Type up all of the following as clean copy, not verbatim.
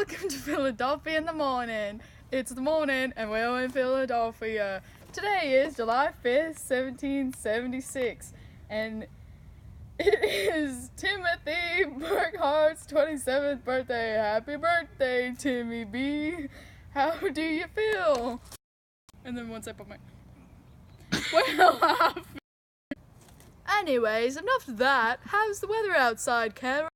Welcome to Philadelphia in the morning. It's the morning and we're in Philadelphia. Today is July 5th, 1776, and it is Timothy Burkhart's 27th birthday. Happy birthday, Timmy B. How do you feel? And then once I put my... Well, anyways, enough of that. How's the weather outside, Carol?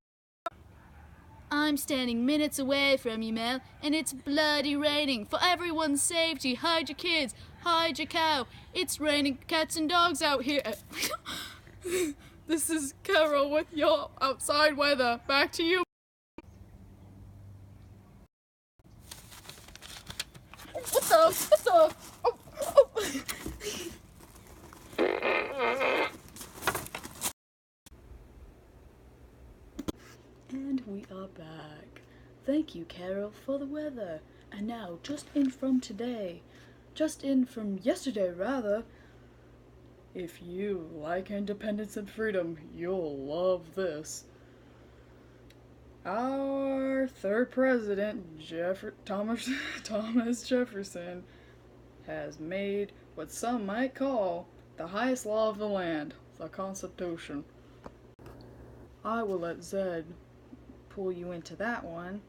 I'm standing minutes away from you, Mel, and it's bloody raining. For everyone's safety, hide your kids, hide your cow. It's raining cats and dogs out here. This is Carol with your outside weather. Back to you. What's up? What's up? Oh, oh. And we are back. Thank you, Carol, for the weather. And now, just in from yesterday, rather. If you like independence and freedom, you'll love this. Our third president, Thomas Jefferson, has made what some might call the highest law of the land, the Constitution. I will let Zed pull you into that one.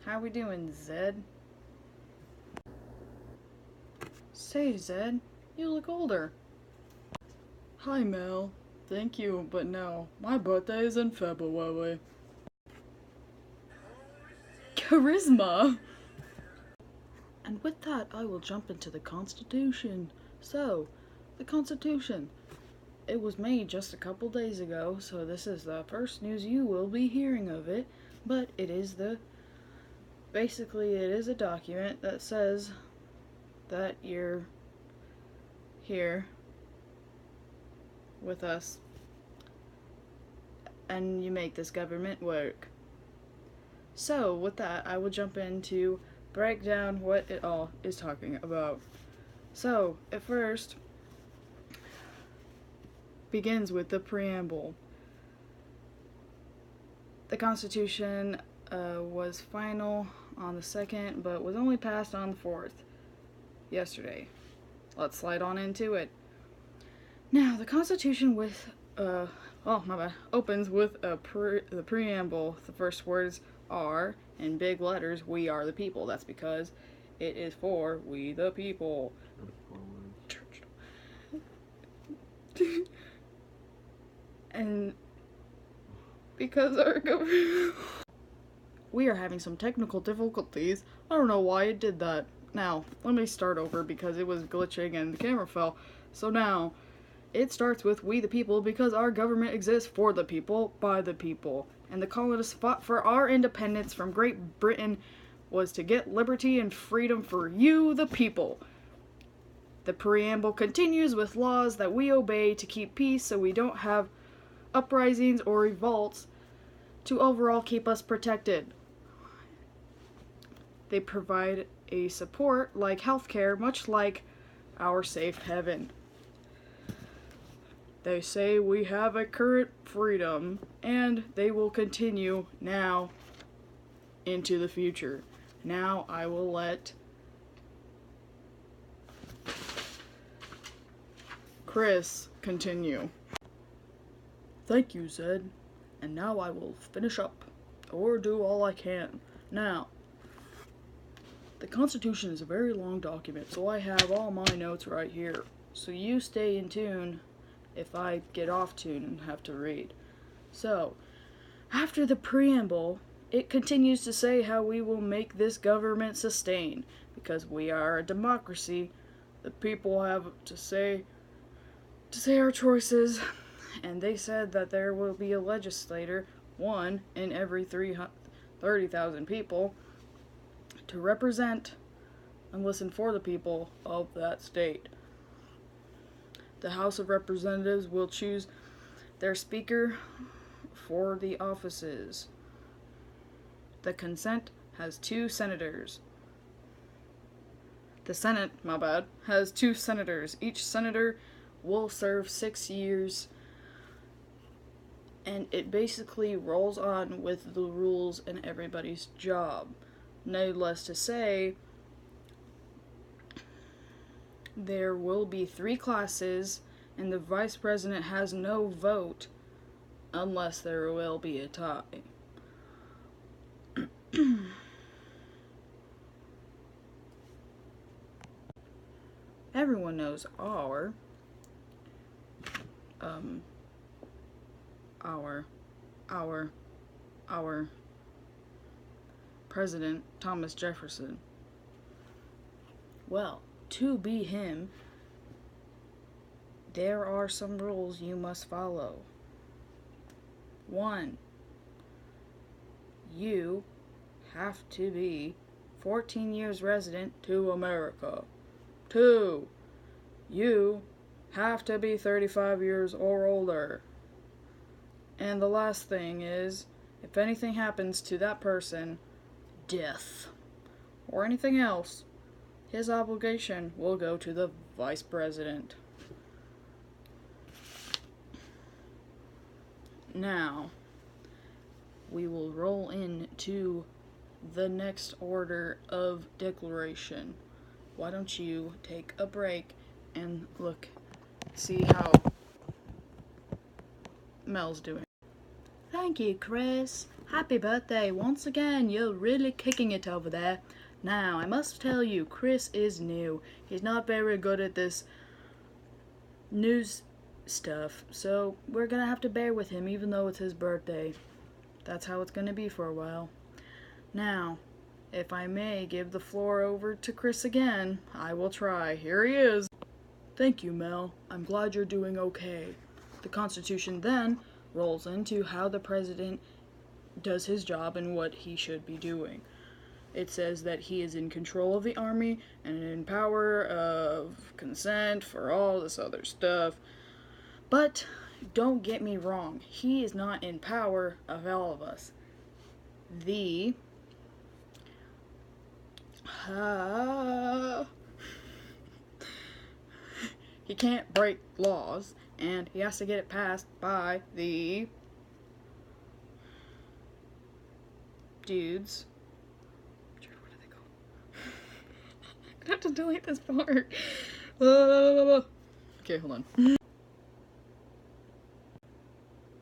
How we doing, Zed? Say, Zed, you look older. Hi, Mel. Thank you, but no, my birthday is in February. Charisma! And with that, I will jump into the Constitution. So, the Constitution. It was made just a couple days ago, so this is the first news you will be hearing of it, but it is basically it is a document that says that you're here with us and you make this government work. So, with that, I will jump in to break down what it all is talking about. So, at first, begins with the preamble. The Constitution was final on the 2nd, but was only passed on the 4th, yesterday. Let's slide on into it. Now, the Constitution opens with the preamble. The first words are, in big letters, "We are the people." That's because it is for we the people. And because our government... We are having some technical difficulties. I don't know why it did that. Now, let me start over because it was glitching and the camera fell. So now, it starts with we the people because our government exists for the people, by the people. And the colonists fought for our independence from Great Britain was to get liberty and freedom for you, the people. The preamble continues with laws that we obey to keep peace so we don't have uprisings or revolts to overall keep us protected. They provide a support like healthcare, much like our safe haven. They say we have a current freedom, and they will continue now into the future. Now I will let Chris continue. Thank you, Zed. And now I will finish up, or do all I can. Now, the Constitution is a very long document, so I have all my notes right here. So you stay in tune if I get off tune and have to read. So, after the preamble, it continues to say how we will make this government sustain. Because we are a democracy, the people have to say our choices. And they said that there will be a legislator, one in every 30,000 people, to represent and listen for the people of that state. The House of Representatives will choose their speaker for the offices. The Consent has 2 senators. The Senate, has 2 senators. Each senator will serve 6 years. and it basically rolls on with the rules in everybody's job. Needless to say, there will be 3 classes, and the vice president has no vote unless there will be a tie. Everyone knows our President Thomas Jefferson. Well, to be him, there are some rules you must follow. 1. You have to be 14 years resident to America. 2. You have to be 35 years or older. And the last thing is, if anything happens to that person, death, or anything else, his obligation will go to the vice president. Now, we will roll into the next order of declaration. Why don't you take a break and see how Mel's doing. Thank you, Chris. Happy birthday once again. You're really kicking it over there. Now, I must tell you, Chris is new. He's not very good at this news stuff, so we're gonna have to bear with him even though it's his birthday. That's how it's gonna be for a while. Now, if I may give the floor over to Chris again, I will try. Here he is. Thank you, Mel. I'm glad you're doing okay. The Constitution then rolls into how the president does his job and what he should be doing. It says that he is in control of the army and in power of consent for all this other stuff. But don't get me wrong, he is not in power of all of us. He can't break laws, and he has to get it passed by the dudes. What are they called? I have to delete this part. Okay, hold on.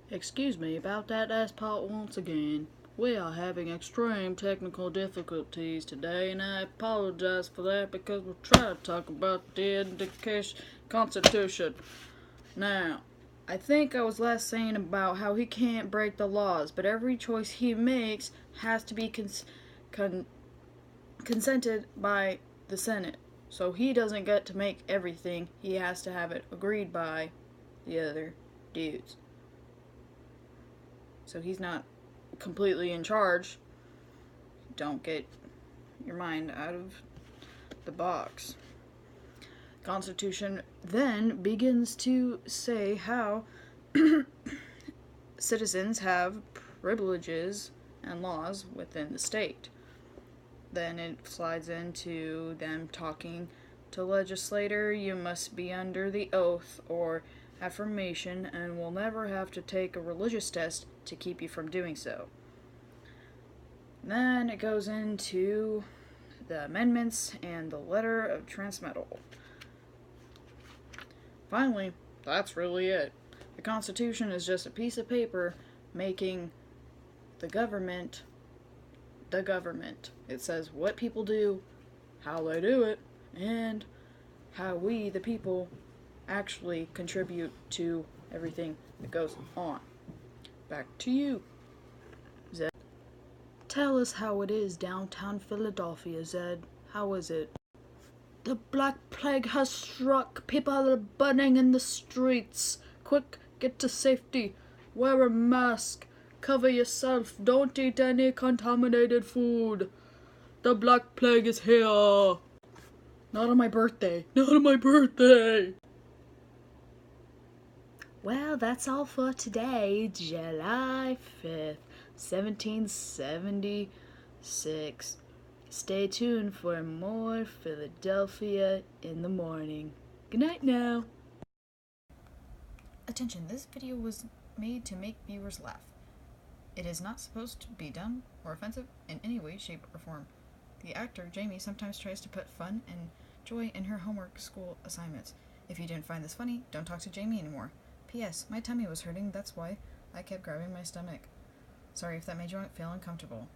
Excuse me about that last part once again. We are having extreme technical difficulties today, and I apologize for that because we're trying to talk about the education Constitution. Now, I think I was last saying about how he can't break the laws, but every choice he makes has to be consented by the Senate. So he doesn't get to make everything. He has to have it agreed by the other dudes. So he's not completely in charge. Don't get your mind out of the box. Constitution then begins to say how citizens have privileges and laws within the state. Then it slides into them talking to legislator. You must be under the oath or affirmation and will never have to take a religious test to keep you from doing so. Then it goes into the amendments and the letter of transmittal. Finally, that's really it. The Constitution is just a piece of paper making the government the government. It says what people do, how they do it, and how we, the people, actually contribute to everything that goes on. Back to you, Zed. Tell us how it is downtown Philadelphia, Zed. How is it? The Black Plague has struck. People are burning in the streets. Quick, get to safety. Wear a mask. Cover yourself. Don't eat any contaminated food. The Black Plague is here. Not on my birthday. Not on my birthday. Well, that's all for today, July 5th, 1776. Stay tuned for more Philadelphia in the morning. Good night now. Attention, this video was made to make viewers laugh. It is not supposed to be dumb or offensive in any way, shape, or form. The actor, Jamie, sometimes tries to put fun and joy in her homework school assignments. If you didn't find this funny, don't talk to Jamie anymore. P.S. My tummy was hurting, that's why I kept grabbing my stomach. Sorry if that made you feel uncomfortable.